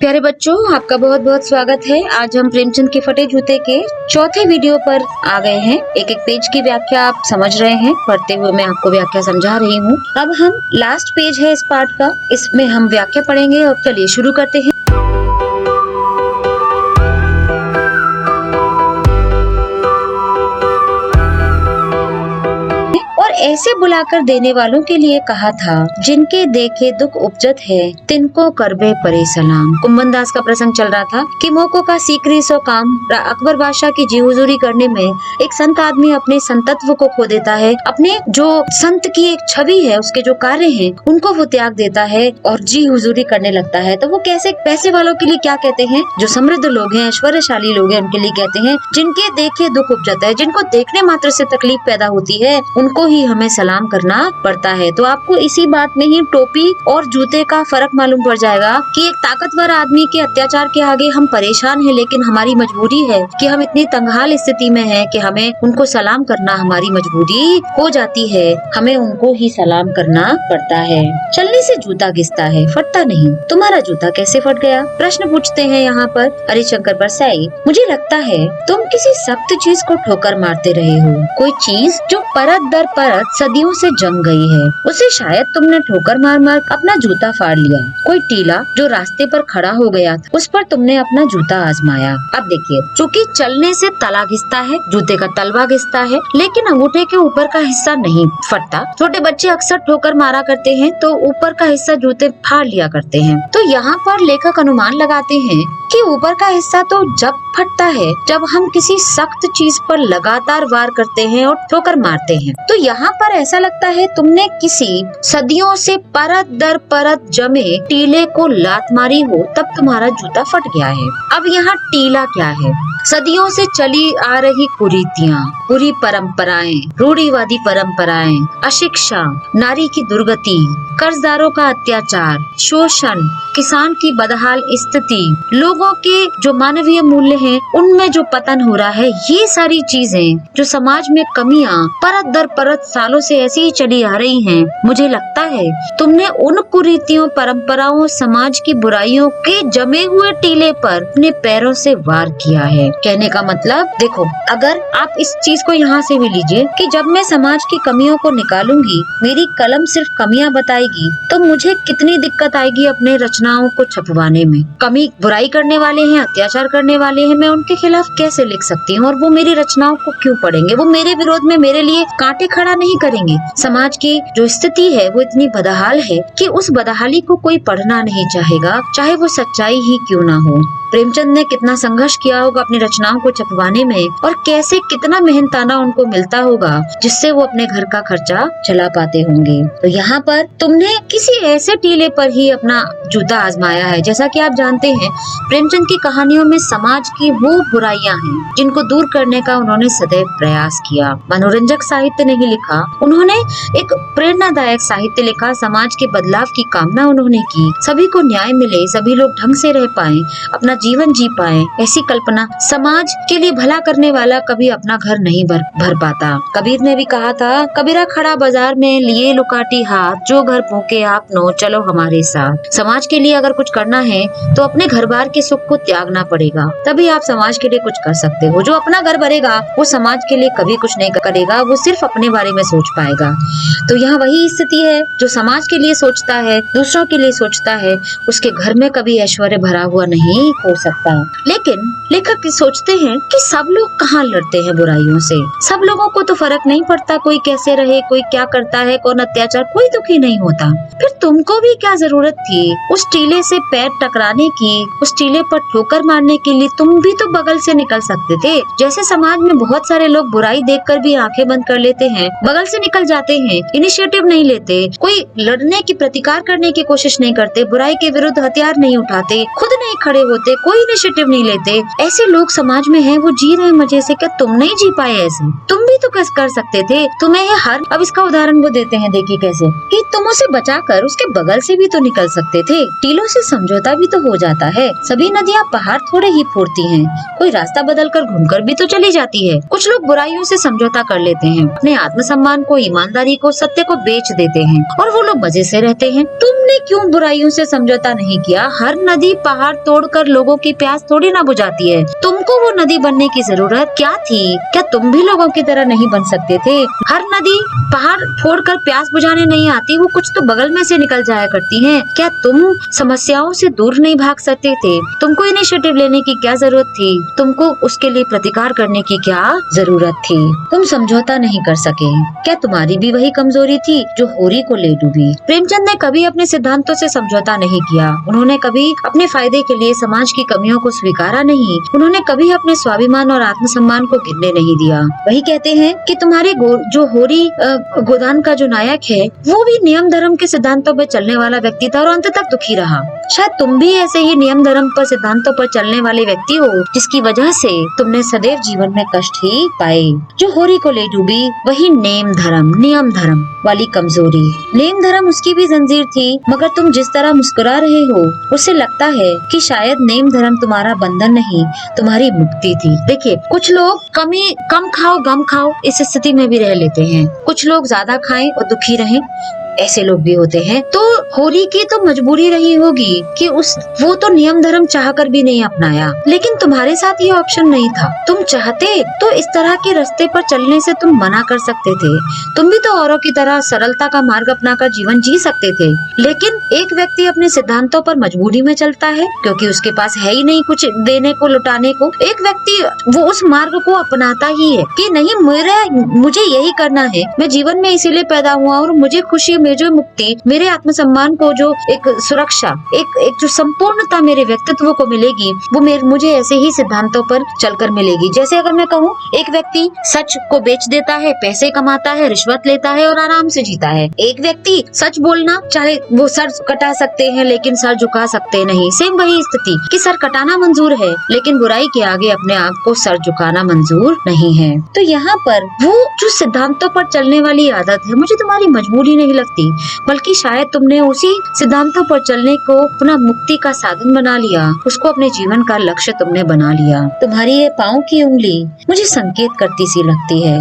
प्यारे बच्चों, आपका बहुत बहुत स्वागत है। आज हम प्रेमचंद के फटे जूते के चौथे वीडियो पर आ गए हैं। एक एक पेज की व्याख्या आप समझ रहे हैं। पढ़ते हुए मैं आपको व्याख्या समझा रही हूँ। अब हम लास्ट पेज है इस पार्ट का, इसमें हम व्याख्या पढ़ेंगे। और चलिए शुरू करते हैं। ऐसे बुलाकर देने वालों के लिए कहा था, जिनके देखे दुख उपजत है, तिनको करबे परे सलाम। कुंभन दास का प्रसंग चल रहा था कि मौकों का सीकरी सो काम। अकबर बादशाह की जी हुजूरी करने में एक संत आदमी अपने संतत्व को खो देता है। अपने जो संत की एक छवि है, उसके जो कार्य हैं, उनको वो त्याग देता है और जी हुजूरी करने लगता है। तो वो कैसे, पैसे वालों के लिए क्या कहते हैं, जो समृद्ध लोग हैं, ऐश्वर्यशाली लोग हैं, उनके लिए कहते हैं, जिनके देखे दुख उपजता है, जिनको देखने मात्र से तकलीफ पैदा होती है, उनको ही हमें सलाम करना पड़ता है। तो आपको इसी बात में ही टोपी और जूते का फर्क मालूम पड़ जाएगा कि एक ताकतवर आदमी के अत्याचार के आगे हम परेशान हैं, लेकिन हमारी मजबूरी है कि हम इतनी तंगहाल स्थिति में हैं कि हमें उनको सलाम करना हमारी मजबूरी हो जाती है। हमें उनको ही सलाम करना पड़ता है। चलने से जूता घिसता है, फटता नहीं। तुम्हारा जूता कैसे फट गया? प्रश्न पूछते हैं यहाँ पर हरिशंकर परसाई। मुझे लगता है तुम किसी सख्त चीज को ठोकर मारते रहे हो। कोई चीज जो परत दर परत सदियों से जम गई है, उसे शायद तुमने ठोकर मार मार अपना जूता फाड़ लिया। कोई टीला जो रास्ते पर खड़ा हो गया था, उस पर तुमने अपना जूता आजमाया। अब देखिए, चूंकि चलने से तला घिसता है, जूते का तलवा घिसता है, लेकिन अंगूठे के ऊपर का हिस्सा नहीं फटता। छोटे बच्चे अक्सर ठोकर मारा करते हैं तो ऊपर का हिस्सा जूते फाड़ लिया करते हैं। तो यहाँ पर लेखक अनुमान लगाते हैं कि ऊपर का हिस्सा तो जब फटता है जब हम किसी सख्त चीज पर लगातार वार करते हैं और ठोकर मारते हैं। तो यहाँ पर ऐसा लगता है तुमने किसी सदियों से परत दर परत जमे टीले को लात मारी हो, तब तुम्हारा जूता फट गया है। अब यहाँ टीला क्या है? सदियों से चली आ रही कुरीतियाँ, बुरी परंपराएं, रूढ़िवादी परंपराएं, अशिक्षा, नारी की दुर्गति, कर्जदारों का अत्याचार, शोषण, किसान की बदहाल स्थिति, लोगों के जो मानवीय मूल्य हैं, उनमें जो पतन हो रहा है, ये सारी चीजें जो समाज में कमियां परत दर परत सालों से ऐसी ही चली आ रही हैं, मुझे लगता है तुमने उन कुरीतियों, परंपराओं, समाज की बुराइयों के जमे हुए टीले पर अपने पैरों से वार किया है। कहने का मतलब, देखो, अगर आप इस चीज को यहाँ से भी लीजिए कि जब मैं समाज की कमियों को निकालूंगी, मेरी कलम सिर्फ कमियां बताएगी, तो मुझे कितनी दिक्कत आएगी अपने रचनाओं को छपवाने में। कमी, बुराई करने वाले हैं, अत्याचार करने वाले हैं, मैं उनके खिलाफ कैसे लिख सकती हूँ? और वो मेरी रचनाओं को क्यों पढ़ेंगे? वो मेरे विरोध में मेरे लिए कांटे खड़ा नहीं करेंगे। समाज की जो स्थिति है वो इतनी बदहाल है कि उस बदहाली को कोई पढ़ना नहीं चाहेगा, चाहे वो सच्चाई ही क्यों ना हो। प्रेमचंद ने कितना संघर्ष किया होगा अपनी रचनाओं को छपवाने में, और कैसे कितना मेहनताना उनको मिलता होगा, जिससे वो अपने घर का खर्चा चला पाते होंगे। तो यहाँ पर तुमने किसी ऐसे टीले पर ही अपना जूता आजमाया है। जैसा कि आप जानते हैं, प्रेमचंद की कहानियों में समाज की वो बुराइयां हैं जिनको दूर करने का उन्होंने सदैव प्रयास किया। मनोरंजक साहित्य नहीं लिखा, उन्होंने एक प्रेरणादायक साहित्य लिखा। समाज के बदलाव की कामना उन्होंने की, सभी को न्याय मिले, सभी लोग ढंग से रह पाए, अपना जीवन जी पाए, ऐसी कल्पना। समाज के लिए भला करने वाला कभी अपना घर नहीं भर पाता। कबीर ने भी कहा था, कबीरा खड़ा बाजार में लिए लुकाटी हाथ, जो घर भूखे आप नो चलो हमारे साथ। समाज के लिए अगर कुछ करना है तो अपने घर बार के सुख को त्यागना पड़ेगा, तभी आप समाज के लिए कुछ कर सकते हो। जो अपना घर भरेगा वो समाज के लिए कभी कुछ नहीं करेगा, वो सिर्फ अपने बारे में सोच पाएगा। तो यहाँ वही स्थिति है, जो समाज के लिए सोचता है, दूसरों के लिए सोचता है, उसके घर में कभी ऐश्वर्य भरा हुआ नहीं हो सकता। लेकिन लेखक सोचते हैं कि सब लोग कहाँ लड़ते हैं बुराइयों से, सब लोगों को तो फर्क नहीं पड़ता कोई कैसे रहे, कोई क्या करता है, कौन अत्याचार, कोई दुखी नहीं होता। फिर तुमको भी क्या जरूरत थी उस टीले से पैर टकराने की, उस टीले पर ठोकर मारने के लिए? तुम भी तो बगल से निकल सकते थे। जैसे समाज में बहुत सारे लोग बुराई देखकर भी आंखें बंद कर लेते हैं, बगल से निकल जाते हैं, इनिशिएटिव नहीं लेते, कोई लड़ने की, प्रतिकार करने की कोशिश नहीं करते, बुराई के विरुद्ध हथियार नहीं उठाते, खुद नहीं खड़े होते, कोई इनिशिएटिव नहीं लेते। ऐसे लोग समाज में हैं, वो जी रहे मजे से। क्या तुम नहीं जी पाए ऐसे? तुम भी तो कर सकते थे। तुम्हें ये हर अब इसका उदाहरण वो देते हैं, देखिए कैसे कि तुम उसे बचाकर उसके बगल से भी तो निकल सकते थे। टीलों से समझौता भी तो हो जाता है। सभी नदियाँ पहाड़ थोड़े ही फोड़ती हैं, कोई रास्ता बदलकर घूमकर भी तो चली जाती है। कुछ लोग बुराइयों से समझौता कर लेते हैं, अपने आत्मसम्मान को, ईमानदारी को, सत्य को बेच देते हैं और वो लोग मजे से रहते हैं। तुमने क्यों बुराइयों से समझौता नहीं किया? हर नदी पहाड़ तोड़कर लोगों की प्यास थोड़ी ना बुझाती है। तुमको वो नदी बनने की जरूरत क्या थी? क्या तुम भी लोगों की तरह नहीं बन सकते थे? हर नदी पहाड़ फोड़कर प्यास बुझाने नहीं आती, वो कुछ तो बगल में से निकल जाया करती हैं। क्या तुम समस्याओं से दूर नहीं भाग सकते थे? तुमको इनिशिएटिव लेने की क्या जरूरत थी? तुमको उसके लिए प्रतिकार करने की क्या जरूरत थी? तुम समझौता नहीं कर सके। क्या तुम्हारी भी वही कमजोरी थी जो होरी को ले डूबी? प्रेमचंद ने कभी अपने सिद्धांतों से समझौता नहीं किया। उन्होंने कभी अपने फायदे के लिए समाज की कमियों को स्वीकारा नहीं। उन्होंने कभी अपने स्वाभिमान और आत्मसम्मान को गिरने नहीं दिया। वही कहते हैं कि तुम्हारे जो होरी गोदान का जो नायक है वो भी नियम धर्म के सिद्धांतों पर चलने वाला व्यक्ति था और अंत तक दुखी रहा। शायद तुम भी ऐसे ही नियम धर्म पर सिद्धांतों पर चलने वाले व्यक्ति हो, जिसकी वजह से तुमने सदैव जीवन में कष्ट ही पाए। जो होरी को ले डूबी वही नियम धर्म वाली कमजोरी। नियम धर्म उसकी भी जंजीर थी, मगर तुम जिस तरह मुस्कुरा रहे हो उससे लगता है कि शायद नियम धर्म तुम्हारा बंधन नहीं, तुम्हारी मुक्ति थी। देखिए, कुछ लोग कम खाओ गम खाओ इस स्थिति में भी रह लेते हैं। कुछ लोग ज्यादा खाएं और दुखी रहें, ऐसे लोग भी होते हैं। तो होरी की तो मजबूरी रही होगी कि वो तो नियम धर्म चाहकर भी नहीं अपनाया, लेकिन तुम्हारे साथ ये ऑप्शन नहीं था। तुम चाहते तो इस तरह के रास्ते पर चलने से तुम मना कर सकते थे। तुम भी तो औरों की तरह सरलता का मार्ग अपनाकर जीवन जी सकते थे। लेकिन एक व्यक्ति अपने सिद्धांतों पर मजबूरी में चलता है क्योंकि उसके पास है ही नहीं कुछ देने को, लुटाने को। एक व्यक्ति वो उस मार्ग को अपनाता ही है कि नहीं, मुझे यही करना है, मैं जीवन में इसीलिए पैदा हुआ और मुझे खुशी, जो मुक्ति, मेरे आत्मसम्मान को जो एक सुरक्षा, एक जो संपूर्णता मेरे व्यक्तित्व को मिलेगी, वो मुझे ऐसे ही सिद्धांतों पर चलकर मिलेगी। जैसे अगर मैं कहूँ, एक व्यक्ति सच को बेच देता है, पैसे कमाता है, रिश्वत लेता है और आराम से जीता है। एक व्यक्ति सच बोलना चाहे वो सर कटा सकते हैं लेकिन सर झुका सकते नहीं। सेम वही स्थिति कि सर कटाना मंजूर है लेकिन बुराई के आगे अपने आप को सर झुकाना मंजूर नहीं है। तो यहाँ पर वो जो सिद्धांतों पर चलने वाली आदत है, मुझे तुम्हारी मजबूरी नहीं लगती, बल्कि शायद तुमने उसी सिद्धांतों पर चलने को अपना मुक्ति का साधन बना लिया, उसको अपने जीवन का लक्ष्य तुमने बना लिया। तुम्हारी ये पाँव की उंगली मुझे संकेत करती सी लगती है।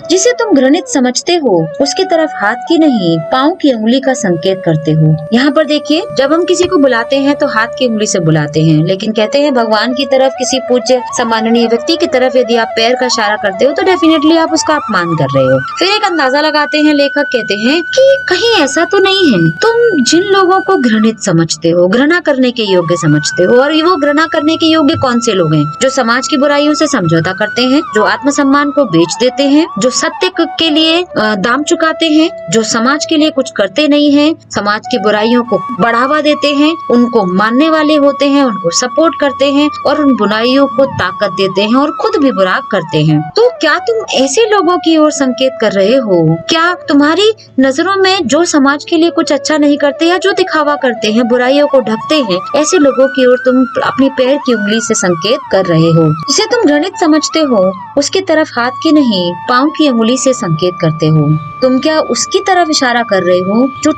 जिसे तुम घृणित समझते हो उसकी तरफ हाथ की नहीं, पाँव की उंगली का संकेत करते हो। यहाँ पर देखिए, जब हम किसी को बुलाते हैं तो हाथ की उंगली से बुलाते हैं, लेकिन कहते हैं भगवान की तरफ, किसी पूज्य सम्माननीय व्यक्ति की तरफ यदि आप पैर का इशारा करते हो तो डेफिनेटली आप उसका अपमान कर रहे हो। फिर एक अंदाजा लगाते हैं, लेखक कहते हैं कि कहीं ऐसा तो नहीं है तुम जिन लोगों को घृणित समझते हो, घृणा करने के योग्य समझते हो, और वो घृणा करने के योग्य कौन से लोग हैं? जो समाज की बुराइयों से समझौता करते हैं, जो आत्मसम्मान को बेच देते हैं, जो सत्य के लिए दाम चुकाते हैं, जो समाज के लिए कुछ करते नहीं हैं, समाज की बुराइयों को बढ़ावा देते हैं, उनको मानने वाले होते हैं, उनको सपोर्ट करते हैं और उन बुराइयों को ताकत देते हैं और खुद भी बुरा करते हैं। तो क्या तुम ऐसे लोगों की ओर संकेत कर रहे हो? क्या तुम्हारी नजरों में जो समाज के लिए कुछ अच्छा नहीं करते या जो दिखावा करते हैं, बुराइयों को ढकते हैं, ऐसे लोगों की ओर तुम अपनी पैर की उंगली से संकेत कर रहे हो? जिसे तुम घृणित समझते हो उसकी तरफ हाथ की नहीं, पाँव की उंगली से संकेत करते हो। तुम क्या उसकी तरफ इशारा कर रहे हो जो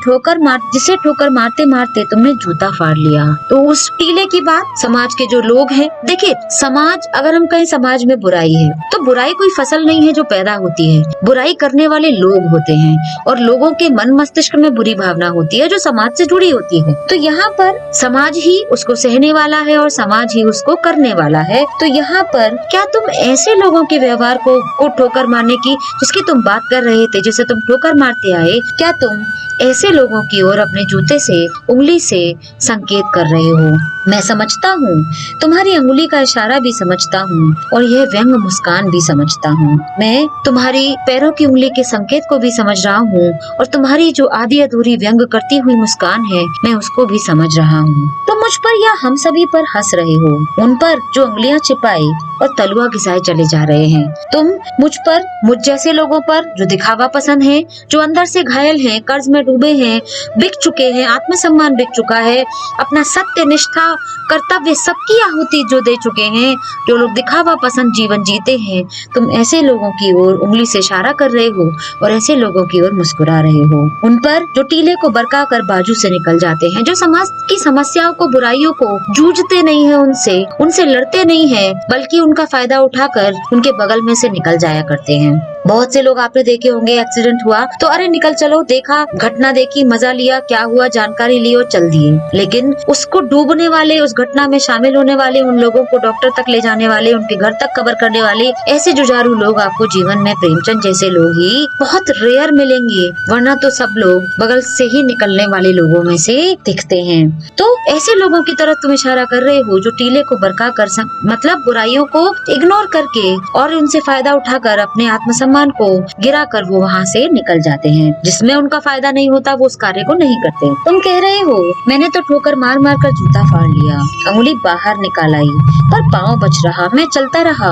जिसे ठोकर मारते मारते तुमने जूता फाड़ लिया? तो उस टीले की बात समाज के जो लोग हैं, देखिए समाज, अगर हम कहें समाज में बुराई है तो बुराई कोई फसल नहीं है जो पैदा होती है, बुराई करने वाले लोग होते हैं और लोगों के मन मस्तिष्क में बुरी भावना होती है जो समाज से जुड़ी होती है। तो यहाँ पर समाज ही उसको सहने वाला है और समाज ही उसको करने वाला है। तो यहाँ पर क्या तुम ऐसे लोगों के व्यवहार को ठोकर मारने की, जिसकी तुम बात कर रहे थे, जिसे तुम ठोकर मारते आए, क्या तुम ऐसे लोगों की ओर अपने जूते से, उंगली से संकेत कर रहे हो? मैं समझता हूँ, तुम्हारी उंगली का इशारा भी समझता हूँ और यह व्यंग मुस्कान भी समझता हूँ। मैं तुम्हारी पैरों की उंगली के संकेत को भी समझ रहा हूँ और तुम्हारी जो आधी अधूरी व्यंग करती हुई मुस्कान है, मैं उसको भी समझ रहा हूँ। तुम मुझ पर या हम सभी पर हंस रहे हो, उन पर जो उंगलियां छिपाई और तलुआ घिसाए चले जा रहे हैं। तुम मुझ पर, मुझ जैसे लोगों पर जो दिखावा पसंद है, जो अंदर से घायल हैं, कर्ज में डूबे हैं, बिक चुके हैं, आत्मसम्मान बिक चुका है, अपना सत्य, निष्ठा, कर्तव्य सबकी आहुति जो दे चुके हैं, जो लोग दिखावा पसंद जीवन जीते हैं, तुम ऐसे लोगों की ओर उंगली से इशारा कर रहे हो और ऐसे लोगों की ओर मुस्कुरा रहे हो। उन पर जो टीले को बरका कर बाजू से निकल जाते हैं, जो समाज की समस्याओं को, बुराइयों को जूझते नहीं है, उनसे लड़ते नहीं है, बल्कि उनका फायदा उठाकर उनके बगल में से निकल जाया करते हैं। बहुत से लोग आपने देखे होंगे, एक्सीडेंट हुआ तो अरे निकल चलो, देखा, घटना देखी, मजा लिया, क्या हुआ, जानकारी ली और चल दिए। लेकिन उसको डूबने वाले, उस घटना में शामिल होने वाले उन लोगों को डॉक्टर तक ले जाने वाले, उनके घर तक कवर करने वाले ऐसे जुझारू लोग आपको जीवन में प्रेमचंद जैसे लोग ही बहुत रेयर मिलेंगे, वरना तो सब लोग बगल से ही निकलने वाले लोगों में से दिखते हैं। तो ऐसे लोगों की तरफ तुम इशारा कर रहे हो जो टीले को बरका कर मतलब बुराइयों को इग्नोर करके और उनसे फायदा उठाकर अपने आत्मसम्मान को गिरा कर वो वहाँ से निकल जाते हैं। जिसमें उनका फायदा नहीं होता वो उस कार्य को नहीं करते। तुम कह रहे हो मैंने तो ठोकर मार मार कर जूता फाड़ लिया, अंगुली बाहर निकाल आई पर पाँव बच रहा, मैं चलता रहा।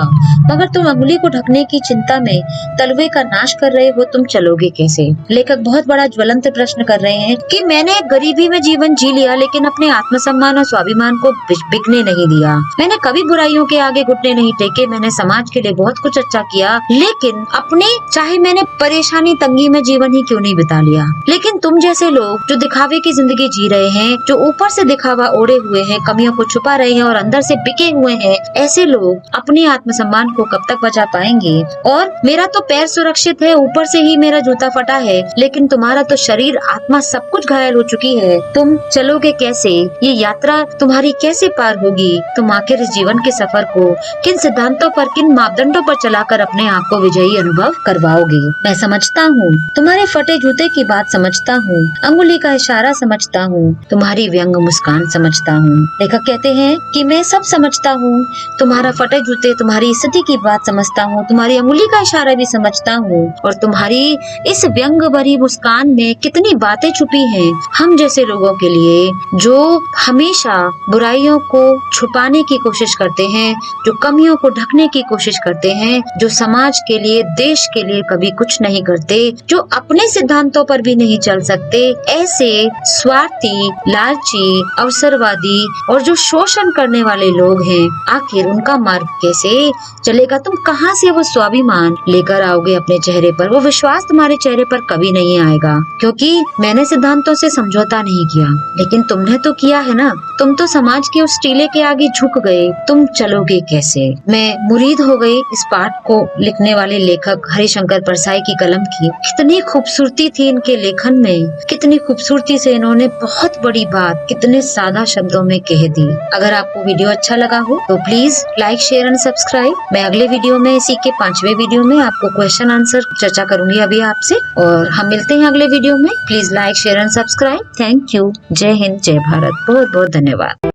मगर तुम अंगुली को ढकने की चिंता में तलवे का नाश कर रहे हो, तुम चलोगे कैसे? लेखक बहुत बड़ा ज्वलंत प्रश्न कर रहे हैं कि मैंने गरीबी में जीवन जी लिया लेकिन अपने आत्मसम्मान और स्वाभिमान को बिकने नहीं दिया। मैंने कभी बुराइयों के आगे घुटने नहीं टेके, मैंने समाज के लिए बहुत कुछ अच्छा किया, लेकिन अपने चाहे मैंने परेशानी तंगी में जीवन ही क्यों नहीं बिता लिया। लेकिन तुम जैसे लोग जो दिखावे की जिंदगी जी रहे हैं, जो ऊपर से दिखावा ओढ़े हुए हैं, कमियों को छुपा रहे हैं और अंदर से बिके हुए हैं, ऐसे लोग अपने आत्मसम्मान को कब तक बचा पाएंगे? और मेरा तो पैर सुरक्षित है, ऊपर से ही मेरा जूता फटा है, लेकिन तुम्हारा तो शरीर, आत्मा सब कुछ घायल हो चुकी है। तुम चलोगे कैसे? ये यात्रा तुम्हारी कैसे पार होगी? तुम आखिर इस जीवन के सफर को किन सिद्धांतों पर, किन मापदंडों पर चलाकर अपने आप को विजयी अनुभव करवाओगे? मैं समझता हूँ, तुम्हारे फटे जूते की बात समझता हूँ, अंगुली का इशारा समझता हूँ, तुम्हारी व्यंग मुस्कान समझता हूँ। लेखक कहते हैं कि मैं सब समझता हूँ, तुम्हारा फटे जूते, तुम्हारी स्थिति की बात समझता हूँ, तुम्हारी अंगुली का इशारा भी समझता हूँ, और तुम्हारी इस व्यंग भरी मुस्कान में कितनी बातें छुपी हैं हम जैसे लोगों के लिए, जो हमेशा बुराइयों को छुपाने की कोशिश करते हैं, जो कमियों को ढकने की कोशिश करते हैं, जो समाज के लिए, देश के लिए कभी कुछ नहीं करते, जो अपने सिद्धांतों पर भी नहीं चल सकते। ऐसे स्वार्थी, लालची, अवसरवादी और जो शोषण करने वाले लोग हैं, आखिर उनका मार्ग कैसे चलेगा? तुम कहाँ से वो स्वाभिमान लेकर आओगे अपने चेहरे पर? वो विश्वास तुम्हारे चेहरे पर कभी नहीं आएगा, क्योंकि मैंने सिद्धांतों से समझौता नहीं किया, लेकिन तुमने तो किया है ना। तुम तो समाज के उस टीले के आगे झुक गए, तुम चलोगे कैसे? मैं मुरीद हो गई इस पाठ को लिखने वाले लेखक हरिशंकर परसाई की कलम की। कितनी खूबसूरती थी इनके लेखन में, कितनी खूबसूरती से इन्होंने बहुत बड़ी बात कितने सादा शब्दों में कह दी। अगर आपको वीडियो अच्छा लगा हो तो please like, share and subscribe. मैं अगले वीडियो में, इसी के 5वें वीडियो में आपको क्वेश्चन आंसर चर्चा करूंगी अभी आपसे, और हम मिलते हैं अगले वीडियो में। Please like, share and subscribe. Thank you. जय हिंद, जय भारत। बहुत बहुत धन्यवाद।